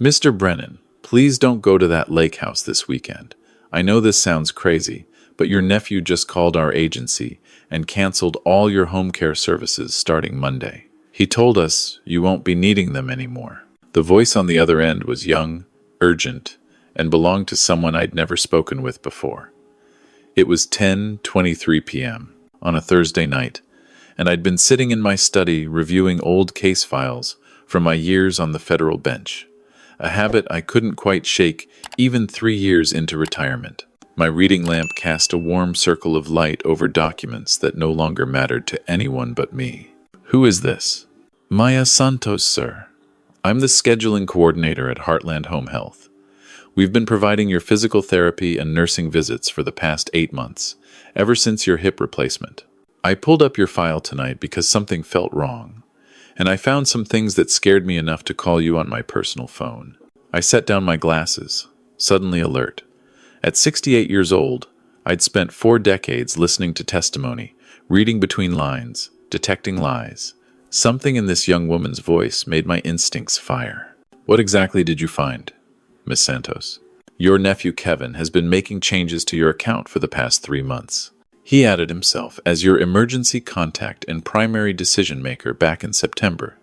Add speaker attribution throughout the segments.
Speaker 1: Mr. Brennan, please don't go to that lake house this weekend. I know this sounds crazy, but your nephew just called our agency and canceled all your home care services starting Monday. He told us you won't be needing them anymore. The voice on the other end was young, urgent, and belonged to someone I'd never spoken with before. It was 10:23 p.m. on a Thursday night, and I'd been sitting in my study reviewing old case files from my years on the federal bench, a habit I couldn't quite shake even 3 years into retirement. My reading lamp cast a warm circle of light over documents that no longer mattered to anyone but me. Who is this? Maya Santos, sir. I'm the scheduling coordinator at Heartland Home Health. We've been providing your physical therapy and nursing visits for the past 8 months, ever since your hip replacement. I pulled up your file tonight because something felt wrong, and I found some things that scared me enough to call you on my personal phone. I set down my glasses, suddenly alert. At 68 years old, I'd spent 4 decades listening to testimony, reading between lines, detecting lies. Something in this young woman's voice made my instincts fire. What exactly did you find, Miss Santos? Your nephew Kevin has been making changes to your account for the past 3 months. He added himself as your emergency contact and primary decision maker back in September.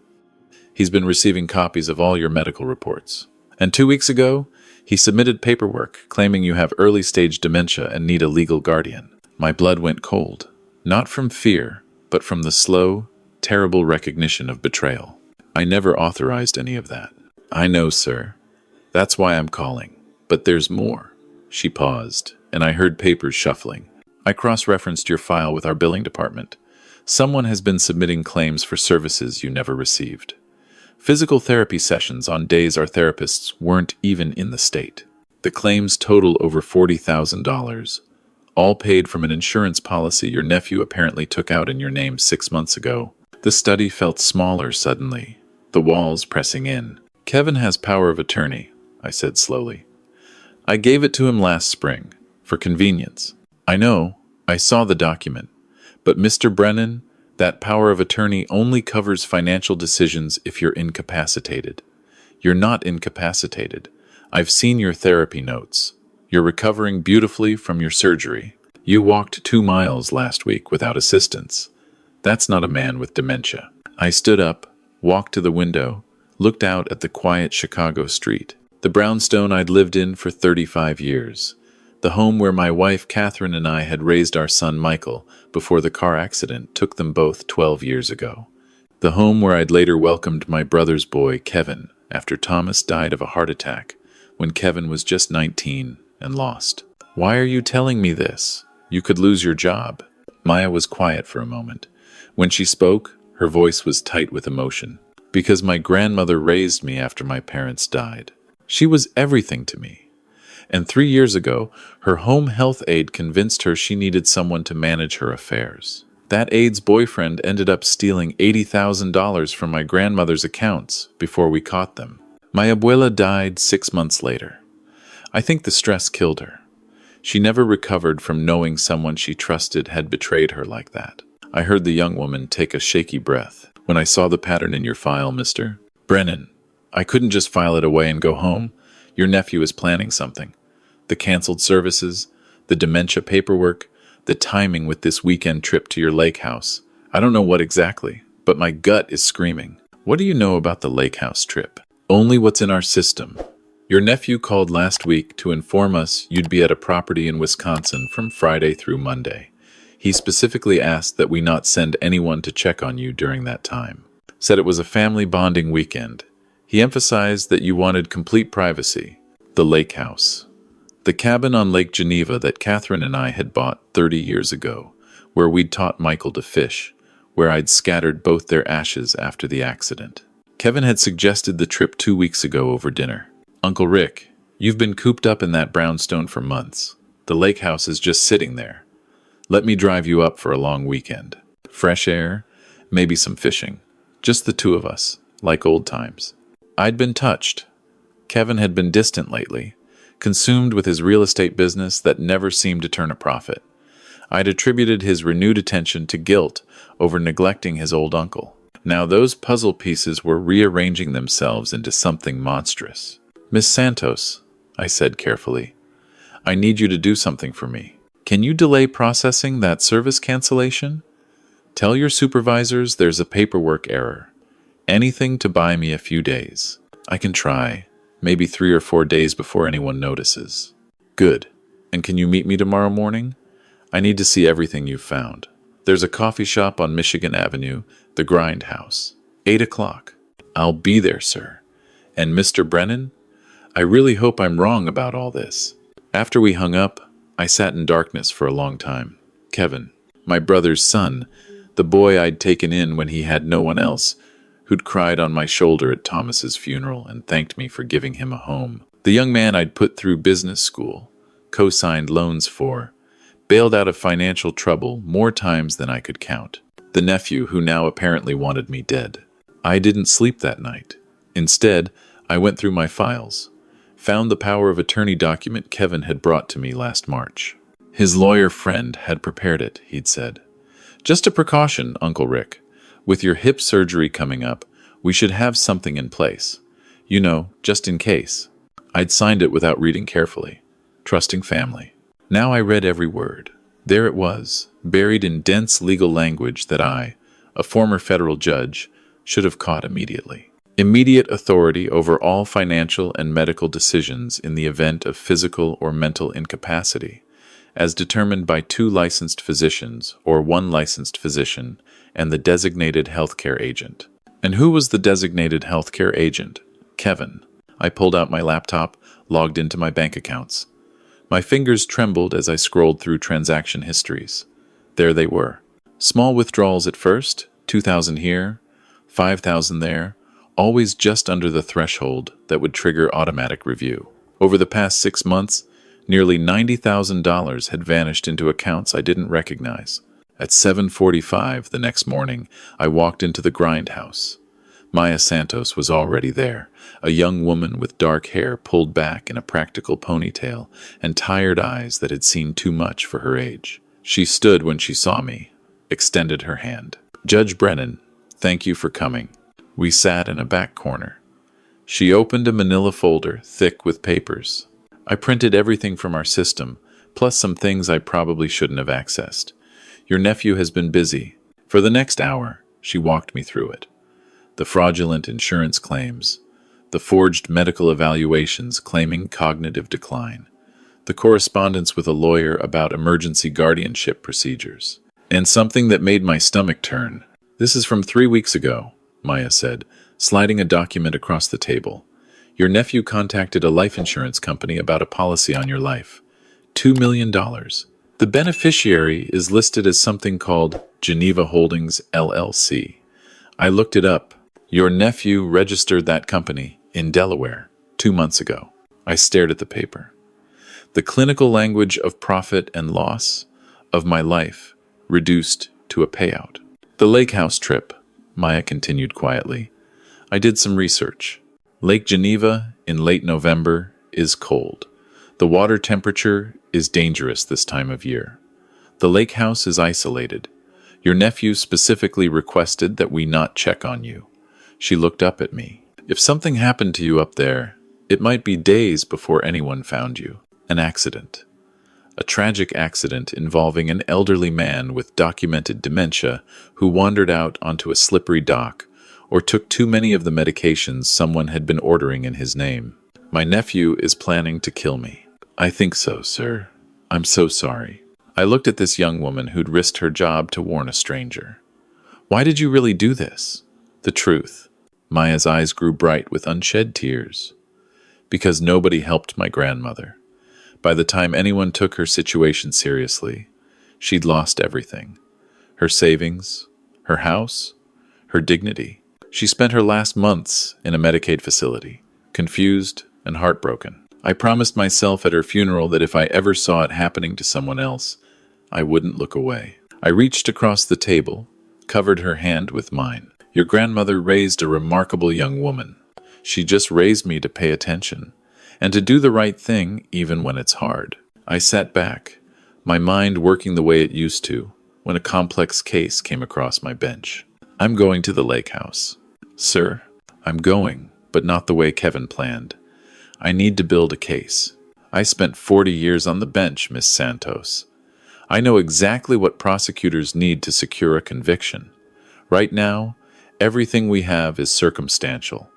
Speaker 1: He's been receiving copies of all your medical reports. And 2 weeks ago, he submitted paperwork claiming you have early-stage dementia and need a legal guardian. My blood went cold, not from fear, but from the slow, terrible recognition of betrayal. I never authorized any of that. I know, sir. That's why I'm calling. But there's more. She paused, and I heard papers shuffling. I cross-referenced your file with our billing department. Someone has been submitting claims for services you never received. Physical therapy sessions on days our therapists weren't even in the state. The claims total over $40,000, all paid from an insurance policy your nephew apparently took out in your name 6 months ago. The study felt smaller suddenly, the walls pressing in. Kevin has power of attorney, I said slowly. I gave it to him last spring, for convenience. I know, I saw the document. But Mr. Brennan, that power of attorney only covers financial decisions if you're incapacitated. You're not incapacitated. I've seen your therapy notes. You're recovering beautifully from your surgery. You walked 2 miles last week without assistance. That's not a man with dementia. I stood up, walked to the window, looked out at the quiet Chicago street. The brownstone I'd lived in for 35 years. The home where my wife Catherine and I had raised our son Michael before the car accident took them both 12 years ago. The home where I'd later welcomed my brother's boy Kevin after Thomas died of a heart attack when Kevin was just 19 and lost. Why are you telling me this? You could lose your job. Maya was quiet for a moment. When she spoke, her voice was tight with emotion. Because my grandmother raised me after my parents died. She was everything to me. And 3 years ago, her home health aide convinced her she needed someone to manage her affairs. That aide's boyfriend ended up stealing $80,000 from my grandmother's accounts before we caught them. My abuela died 6 months later. I think the stress killed her. She never recovered from knowing someone she trusted had betrayed her like that. I heard the young woman take a shaky breath. When I saw the pattern in your file, Mr. Brennan, I couldn't just file it away and go home. Your nephew is planning something. The canceled services, the dementia paperwork, the timing with this weekend trip to your lake house. I don't know what exactly, but my gut is screaming. What do you know about the lake house trip? Only what's in our system. Your nephew called last week to inform us you'd be at a property in Wisconsin from Friday through Monday. He specifically asked that we not send anyone to check on you during that time. Said it was a family bonding weekend. He emphasized that you wanted complete privacy. The lake house. The cabin on Lake Geneva that Catherine and I had bought 30 years ago, where we'd taught Michael to fish, where I'd scattered both their ashes after the accident. Kevin had suggested the trip 2 weeks ago over dinner. Uncle Rick, you've been cooped up in that brownstone for months. The lake house is just sitting there. Let me drive you up for a long weekend. Fresh air, maybe some fishing. Just the 2 of us, like old times. I'd been touched. Kevin had been distant lately, consumed with his real estate business that never seemed to turn a profit. I'd attributed his renewed attention to guilt over neglecting his old uncle. Now those puzzle pieces were rearranging themselves into something monstrous. Miss Santos, I said carefully, I need you to do something for me. Can you delay processing that service cancellation? Tell your supervisors there's a paperwork error. Anything to buy me a few days. I can try, maybe 3 or 4 days before anyone notices. Good. And can you meet me tomorrow morning? I need to see everything you've found. There's a coffee shop on Michigan Avenue, the Grindhouse. 8 o'clock. I'll be there, sir. And Mr. Brennan? I really hope I'm wrong about all this. After we hung up, I sat in darkness for a long time. Kevin, my brother's son, the boy I'd taken in when he had no one else, who'd cried on my shoulder at Thomas's funeral and thanked me for giving him a home. The young man I'd put through business school, co-signed loans for, bailed out of financial trouble more times than I could count. The nephew who now apparently wanted me dead. I didn't sleep that night. Instead, I went through my files, found the power of attorney document Kevin had brought to me last March. His lawyer friend had prepared it, he'd said. Just a precaution, Uncle Rick. With your hip surgery coming up, we should have something in place. You know, just in case. I'd signed it without reading carefully, trusting family. Now I read every word. There it was, buried in dense legal language that I, a former federal judge, should have caught immediately. Immediate authority over all financial and medical decisions in the event of physical or mental incapacity, as determined by 2 licensed physicians or 1 licensed physician and the designated healthcare agent. And who was the designated healthcare agent? Kevin. I pulled out my laptop, logged into my bank accounts. My fingers trembled as I scrolled through transaction histories. There they were. Small withdrawals at first, $2,000 here, $5,000 there, always just under the threshold that would trigger automatic review. Over the past 6 months, nearly $90,000 had vanished into accounts I didn't recognize. At 7:45 the next morning, I walked into the Grindhouse. Maya Santos was already there, a young woman with dark hair pulled back in a practical ponytail and tired eyes that had seen too much for her age. She stood when she saw me, extended her hand. Judge Brennan, thank you for coming. We sat in a back corner. She opened a manila folder, thick with papers. I printed everything from our system, plus some things I probably shouldn't have accessed. Your nephew has been busy. For the next hour, she walked me through it. The fraudulent insurance claims, the forged medical evaluations claiming cognitive decline, the correspondence with a lawyer about emergency guardianship procedures, and something that made my stomach turn. This is from 3 weeks ago, Maya said, sliding a document across the table. Your nephew contacted a life insurance company about a policy on your life. $2 million. The beneficiary is listed as something called Geneva Holdings, LLC. I looked it up. Your nephew registered that company in Delaware 2 months ago. I stared at the paper. The clinical language of profit and loss of my life reduced to a payout. The lake house trip, Maya continued quietly. I did some research. Lake Geneva in late November is cold. The water temperature is dangerous this time of year. The lake house is isolated. Your nephew specifically requested that we not check on you. She looked up at me. If something happened to you up there, it might be days before anyone found you. An accident. A tragic accident involving an elderly man with documented dementia who wandered out onto a slippery dock or took too many of the medications someone had been ordering in his name. My nephew is planning to kill me. I think so, sir. I'm so sorry. I looked at this young woman who'd risked her job to warn a stranger. Why did you really do this? The truth. Maya's eyes grew bright with unshed tears. Because nobody helped my grandmother. By the time anyone took her situation seriously, she'd lost everything. Her savings, her house, her dignity. She spent her last months in a Medicaid facility, confused and heartbroken. I promised myself at her funeral that if I ever saw it happening to someone else, I wouldn't look away. I reached across the table, covered her hand with mine. Your grandmother raised a remarkable young woman. She just raised me to pay attention, and to do the right thing even when it's hard. I sat back, my mind working the way it used to, when a complex case came across my bench. I'm going to the lake house. Sir, I'm going, but not the way Kevin planned. I need to build a case. I spent 40 years on the bench, Miss Santos. I know exactly what prosecutors need to secure a conviction. Right now, everything we have is circumstantial.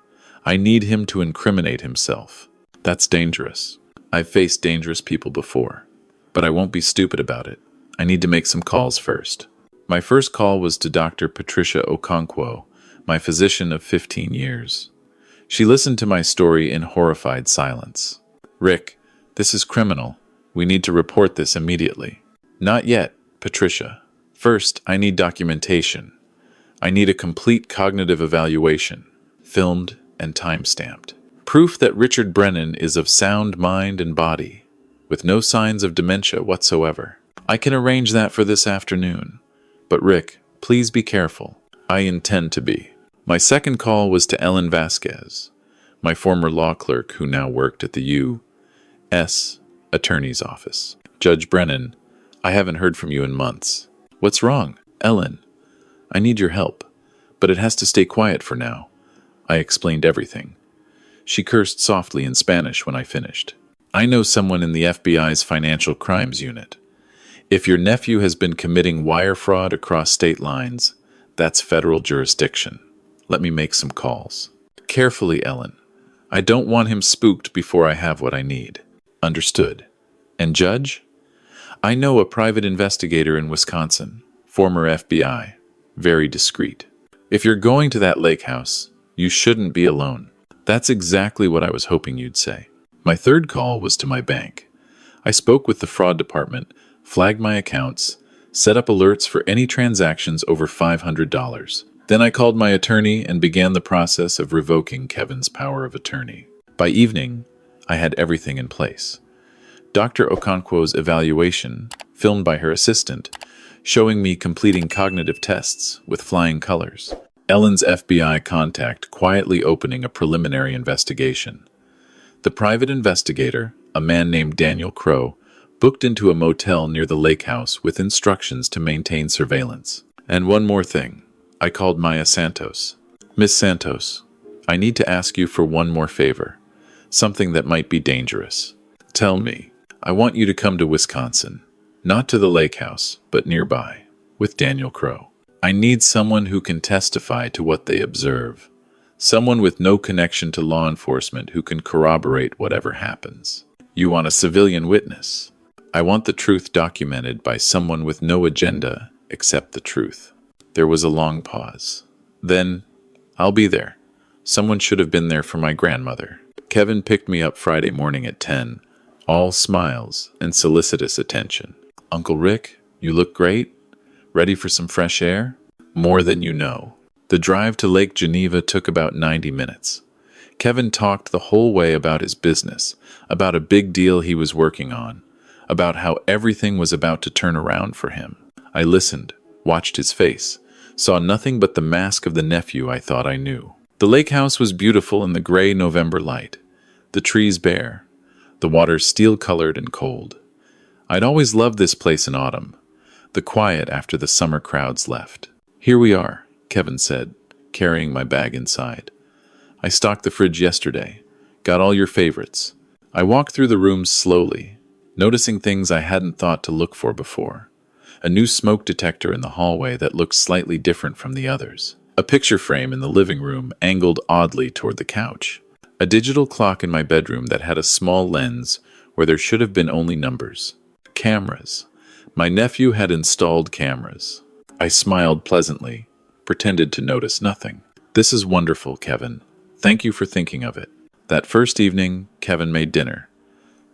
Speaker 1: I need him to incriminate himself. That's dangerous. I've faced dangerous people before, but I won't be stupid about it. I need to make some calls first. My first call was to Dr. Patricia Okonkwo, my physician of 15 years. She listened to my story in horrified silence. Rick, this is criminal. We need to report this immediately. Not yet, Patricia. First, I need documentation. I need a complete cognitive evaluation, filmed and time-stamped. Proof that Richard Brennan is of sound mind and body, with no signs of dementia whatsoever. I can arrange that for this afternoon. But Rick, please be careful. I intend to be. My second call was to Ellen Vasquez, my former law clerk who now worked at the U.S. Attorney's Office. Judge Brennan, I haven't heard from you in months. What's wrong? Ellen, I need your help, but it has to stay quiet for now. I explained everything. She cursed softly in Spanish when I finished. I know someone in the FBI's Financial Crimes Unit. If your nephew has been committing wire fraud across state lines, that's federal jurisdiction. Let me make some calls. Carefully, Ellen. I don't want him spooked before I have what I need. Understood. And Judge? I know a private investigator in Wisconsin, former FBI, very discreet. If you're going to that lake house, you shouldn't be alone. That's exactly what I was hoping you'd say. My third call was to my bank. I spoke with the fraud department, flagged my accounts, set up alerts for any transactions over $500. Then I called my attorney and began the process of revoking Kevin's power of attorney. By evening, I had everything in place. Dr. Okonkwo's evaluation, filmed by her assistant, showing me completing cognitive tests with flying colors. Ellen's FBI contact quietly opening a preliminary investigation. The private investigator, a man named Daniel Crow, booked into a motel near the lake house with instructions to maintain surveillance. And one more thing. I called Maya Santos. Miss Santos, I need to ask you for one more favor. Something that might be dangerous. Tell me, I want you to come to Wisconsin. Not to the lake house, but nearby, with Daniel Crow. I need someone who can testify to what they observe. Someone with no connection to law enforcement who can corroborate whatever happens. You want a civilian witness. I want the truth documented by someone with no agenda except the truth. There was a long pause. Then, I'll be there. Someone should have been there for my grandmother. Kevin picked me up Friday morning at 10, all smiles and solicitous attention. Uncle Rick, you look great. Ready for some fresh air? More than you know. The drive to Lake Geneva took about 90 minutes. Kevin talked the whole way about his business, about a big deal he was working on, about how everything was about to turn around for him. I listened, watched his face, saw nothing but the mask of the nephew I thought I knew. The lake house was beautiful in the gray November light, the trees bare, the water steel-colored and cold. I'd always loved this place in autumn, the quiet after the summer crowds left. Here we are, Kevin said, carrying my bag inside. I stocked the fridge yesterday, got all your favorites. I walked through the rooms slowly, noticing things I hadn't thought to look for before. A new smoke detector in the hallway that looked slightly different from the others. A picture frame in the living room angled oddly toward the couch. A digital clock in my bedroom that had a small lens where there should have been only numbers. Cameras. My nephew had installed cameras. I smiled pleasantly, pretended to notice nothing. This is wonderful, Kevin. Thank you for thinking of it. That first evening, Kevin made dinner.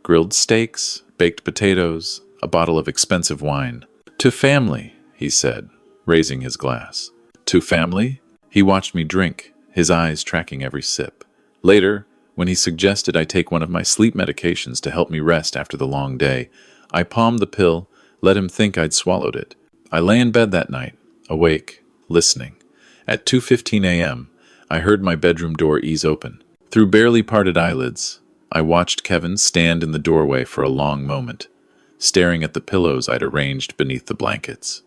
Speaker 1: Grilled steaks, baked potatoes, a bottle of expensive wine. To family, he said, raising his glass. To family? He watched me drink, his eyes tracking every sip. Later, when he suggested I take one of my sleep medications to help me rest after the long day, I palmed the pill, let him think I'd swallowed it. I lay in bed that night, awake, listening. At 2:15 a.m., I heard my bedroom door ease open. Through barely parted eyelids, I watched Kevin stand in the doorway for a long moment, staring at the pillows I'd arranged beneath the blankets.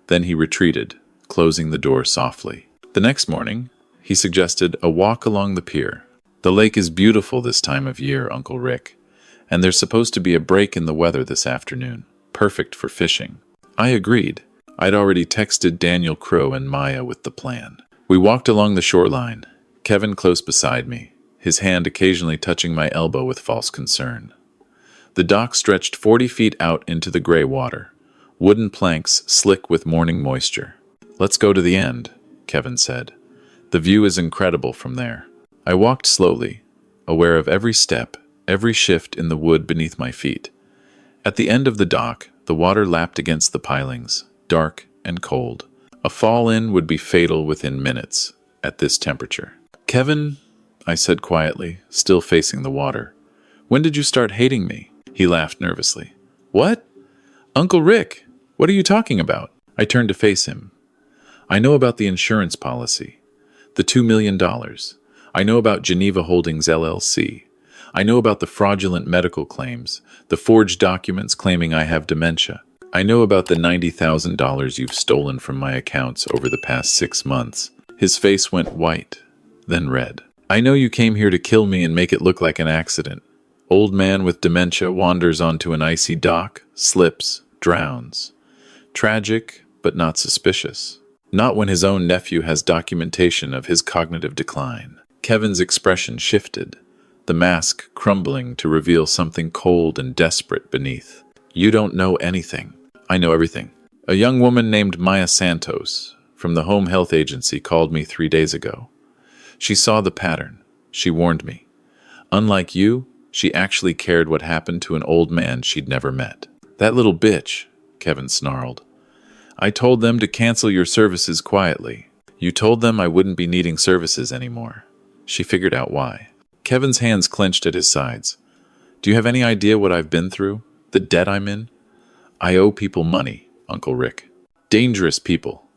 Speaker 1: Then he retreated, closing the door softly. The next morning, he suggested a walk along the pier. The lake is beautiful this time of year, Uncle Rick, and there's supposed to be a break in the weather this afternoon. Perfect for fishing. I agreed. I'd already texted Daniel Crow and Maya with the plan. We walked along the shoreline, Kevin close beside me, his hand occasionally touching my elbow with false concern. The dock stretched 40 feet out into the gray water, wooden planks slick with morning moisture. "Let's go to the end," Kevin said. "The view is incredible from there." I walked slowly, aware of every step, every shift in the wood beneath my feet. At the end of the dock, the water lapped against the pilings, dark and cold. A fall-in would be fatal within minutes at this temperature. "Kevin," I said quietly, still facing the water, "when did you start hating me?" He laughed nervously. "What? Uncle Rick, what are you talking about?" I turned to face him. "I know about the insurance policy, the $2 million. I know about Geneva Holdings LLC. I know about the fraudulent medical claims, the forged documents claiming I have dementia. I know about the $90,000 you've stolen from my accounts over the past 6 months." His face went white, then red. "I know you came here to kill me and make it look like an accident. Old man with dementia wanders onto an icy dock, slips, drowns. Tragic, but not suspicious. Not when his own nephew has documentation of his cognitive decline." Kevin's expression shifted, the mask crumbling to reveal something cold and desperate beneath. "You don't know anything." "I know everything. A young woman named Maya Santos from the home health agency called me 3 days ago. She saw the pattern. She warned me. Unlike you, she actually cared what happened to an old man she'd never met." "That little bitch," Kevin snarled. "I told them to cancel your services quietly. You told them I wouldn't be needing services anymore. She figured out why." Kevin's hands clenched at his sides. "Do you have any idea what I've been through? The debt I'm in? I owe people money, Uncle Rick. Dangerous people.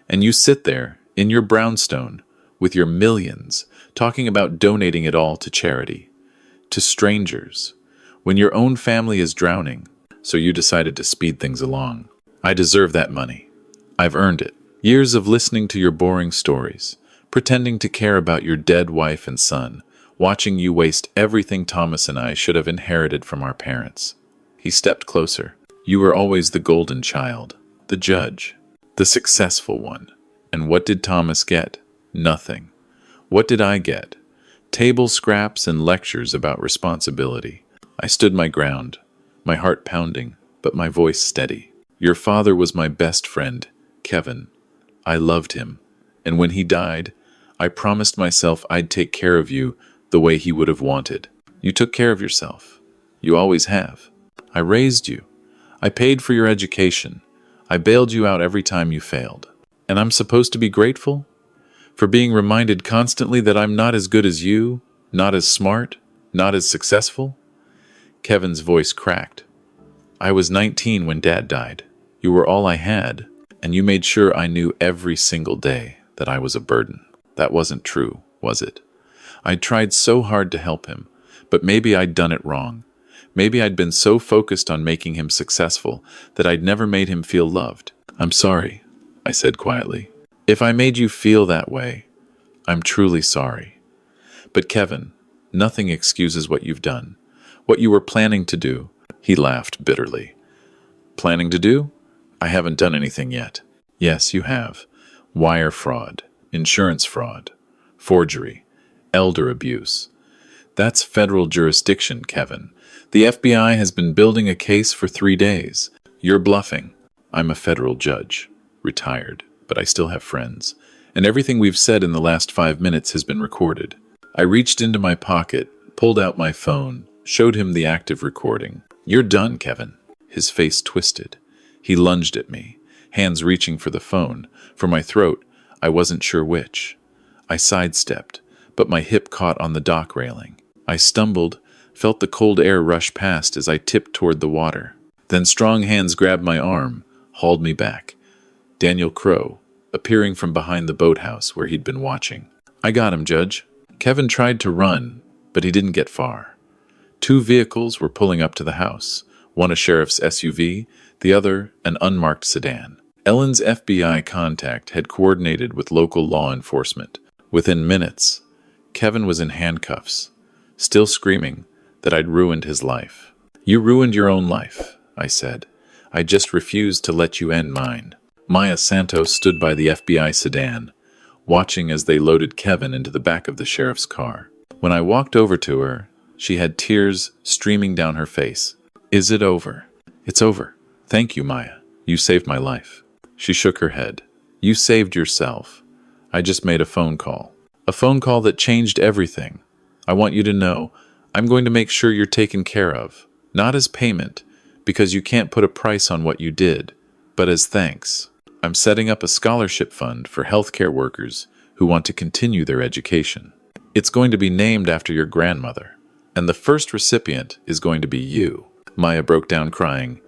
Speaker 1: And you sit there, in your brownstone, with your millions, talking about donating it all to charity. To strangers. When your own family is drowning, so you decided to speed things along. I deserve that money. I've earned it. Years of listening to your boring stories, pretending to care about your dead wife and son, watching you waste everything Thomas and I should have inherited from our parents." He stepped closer. "You were always the golden child, the judge, the successful one. And what did Thomas get? Nothing. What did I get? Table scraps and lectures about responsibility." I stood my ground, my heart pounding, but my voice steady. "Your father was my best friend, Kevin. I loved him. And when he died, I promised myself I'd take care of you the way he would have wanted. You took care of yourself. You always have. I raised you. I paid for your education. I bailed you out every time you failed. And I'm supposed to be grateful? For being reminded constantly that I'm not as good as you, not as smart, not as successful?" Kevin's voice cracked. "I was 19 when Dad died. You were all I had, and you made sure I knew every single day that I was a burden. That wasn't true, was it? I'd tried so hard to help him, but maybe I'd done it wrong. Maybe I'd been so focused on making him successful that I'd never made him feel loved. I'm sorry," I said quietly. "If I made you feel that way, I'm truly sorry. But Kevin, nothing excuses what you've done, what you were planning to do." He laughed bitterly. "Planning to do? I haven't done anything yet." "Yes, you have. Wire fraud, insurance fraud, forgery, elder abuse. That's federal jurisdiction, Kevin. The FBI has been building a case for 3 days. You're bluffing. I'm a federal judge, retired, but I still have friends. And everything we've said in the last 5 minutes has been recorded." I reached into my pocket, pulled out my phone, showed him the active recording. "You're done, Kevin." His face twisted. He lunged at me, hands reaching for the phone, for my throat. I wasn't sure which. I sidestepped, but my hip caught on the dock railing. I stumbled, felt the cold air rush past as I tipped toward the water. Then strong hands grabbed my arm, hauled me back. Daniel Crow, appearing from behind the boathouse where he'd been watching. "I got him, Judge." Kevin tried to run, but he didn't get far. 2 vehicles were pulling up to the house, one a sheriff's SUV, the other an unmarked sedan. Ellen's FBI contact had coordinated with local law enforcement. Within minutes, Kevin was in handcuffs, still screaming that I'd ruined his life. "You ruined your own life," I said. "I just refused to let you end mine." Maya Santos stood by the FBI sedan, watching as they loaded Kevin into the back of the sheriff's car. When I walked over to her, she had tears streaming down her face. "Is it over?" "It's over. Thank you, Maya. You saved my life." She shook her head. "You saved yourself. I just made a phone call. A phone call that changed everything. I want you to know I'm going to make sure you're taken care of. Not as payment, because you can't put a price on what you did, but as thanks. I'm setting up a scholarship fund for healthcare workers who want to continue their education. It's going to be named after your grandmother, and the first recipient is going to be you." Maya broke down crying.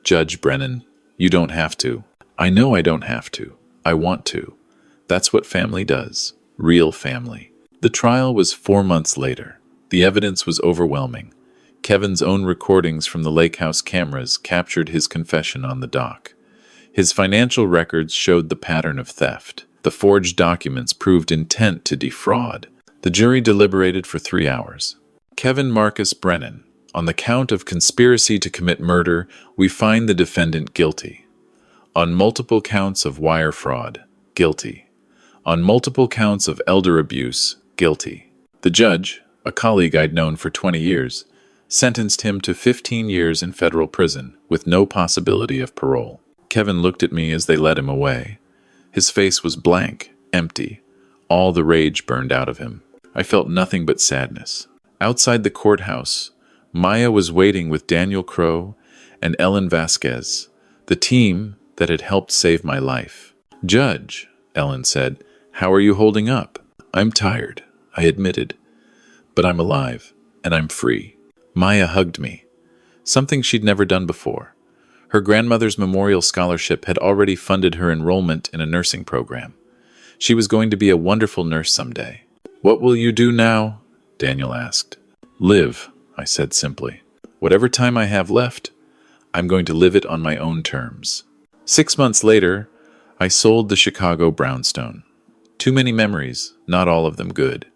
Speaker 1: "Judge Brennan, you don't have to." "I know I don't have to. I want to. That's what family does. Real family." The trial was 4 months later. The evidence was overwhelming. Kevin's own recordings from the lake house cameras captured his confession on the dock. His financial records showed the pattern of theft. The forged documents proved intent to defraud. The jury deliberated for 3 hours. Kevin Marcus Brennan, on the count of conspiracy to commit murder, we find the defendant guilty. On multiple counts of wire fraud, guilty. On multiple counts of elder abuse, guilty. The judge, a colleague I'd known for 20 years, sentenced him to 15 years in federal prison with no possibility of parole. Kevin looked at me as they led him away. His face was blank, empty. All the rage burned out of him. I felt nothing but sadness. Outside the courthouse, Maya was waiting with Daniel Crow and Ellen Vasquez, the team that had helped save my life. "Judge," Ellen said, "how are you holding up?" "I'm tired," I admitted, "but I'm alive, and I'm free." Maya hugged me, something she'd never done before. Her grandmother's memorial scholarship had already funded her enrollment in a nursing program. She was going to be a wonderful nurse someday. "What will you do now?" Daniel asked. "Live," I said simply. "Whatever time I have left, I'm going to live it on my own terms." 6 months later, I sold the Chicago brownstone. Too many memories, not all of them good.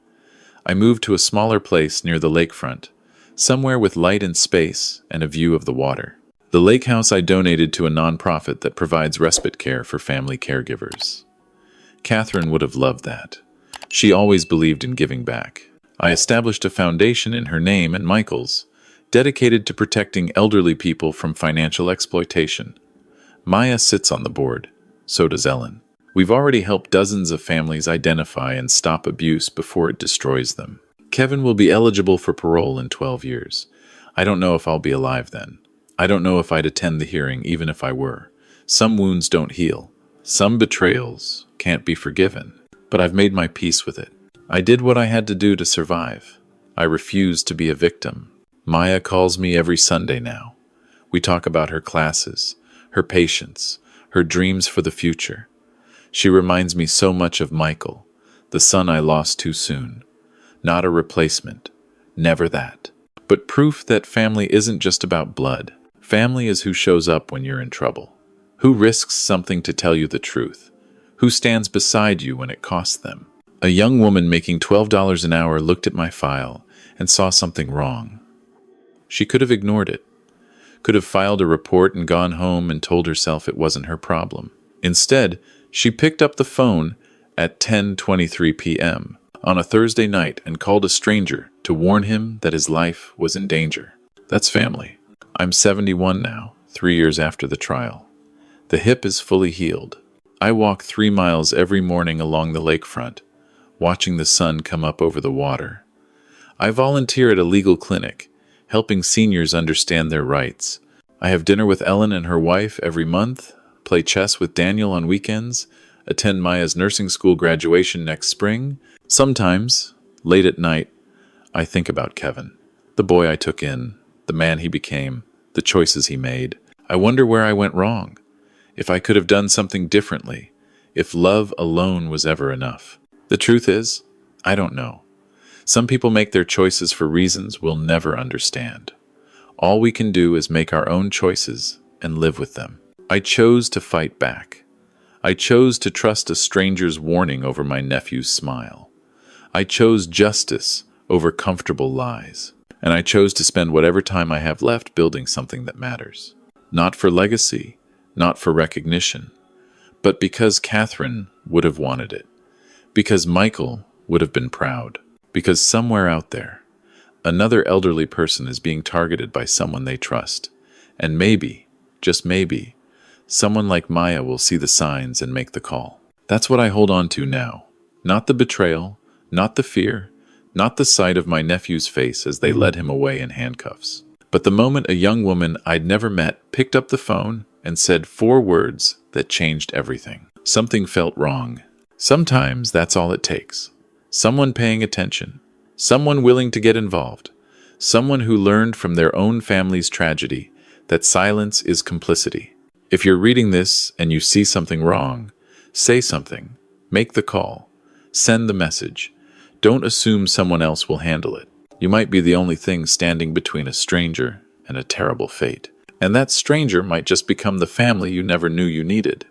Speaker 1: I moved to a smaller place near the lakefront, somewhere with light and space and a view of the water. The lake house I donated to a nonprofit that provides respite care for family caregivers. Catherine would have loved that. She always believed in giving back. I established a foundation in her name and Michael's, dedicated to protecting elderly people from financial exploitation. Maya sits on the board. So does Ellen. We've already helped dozens of families identify and stop abuse before it destroys them. Kevin will be eligible for parole in 12 years. I don't know if I'll be alive then. I don't know if I'd attend the hearing even if I were. Some wounds don't heal. Some betrayals can't be forgiven. But I've made my peace with it. I did what I had to do to survive. I refuse to be a victim. Maya calls me every Sunday now. We talk about her classes, her patience, her dreams for the future. She reminds me so much of Michael, the son I lost too soon. Not a replacement. Never that. But proof that family isn't just about blood. Family is who shows up when you're in trouble. Who risks something to tell you the truth. Who stands beside you when it costs them. A young woman making $12 an hour looked at my file and saw something wrong. She could have ignored it. Could have filed a report and gone home and told herself it wasn't her problem. Instead, she picked up the phone at 10:23 p.m. on a Thursday night and called a stranger to warn him that his life was in danger. That's family. I'm 71 now, 3 years after the trial. The hip is fully healed. I walk 3 miles every morning along the lakefront, watching the sun come up over the water. I volunteer at a legal clinic, helping seniors understand their rights. I have dinner with Ellen and her wife every month, play chess with Daniel on weekends, attend Maya's nursing school graduation next spring. Sometimes, late at night, I think about Kevin, the boy I took in, the man he became, the choices he made. I wonder where I went wrong, if I could have done something differently, if love alone was ever enough. The truth is, I don't know. Some people make their choices for reasons we'll never understand. All we can do is make our own choices and live with them. I chose to fight back. I chose to trust a stranger's warning over my nephew's smile. I chose justice over comfortable lies. And I chose to spend whatever time I have left building something that matters. Not for legacy, not for recognition, but because Catherine would have wanted it. Because Michael would have been proud. Because somewhere out there, another elderly person is being targeted by someone they trust. And maybe, just maybe, someone like Maya will see the signs and make the call. That's what I hold on to now. Not the betrayal, not the fear, not the sight of my nephew's face as they led him away in handcuffs. But the moment a young woman I'd never met picked up the phone and said 4 words that changed everything. Something felt wrong. Sometimes that's all it takes. Someone paying attention. Someone willing to get involved. Someone who learned from their own family's tragedy that silence is complicity. If you're reading this and you see something wrong, say something. Make the call. Send the message. Don't assume someone else will handle it. You might be the only thing standing between a stranger and a terrible fate. And that stranger might just become the family you never knew you needed.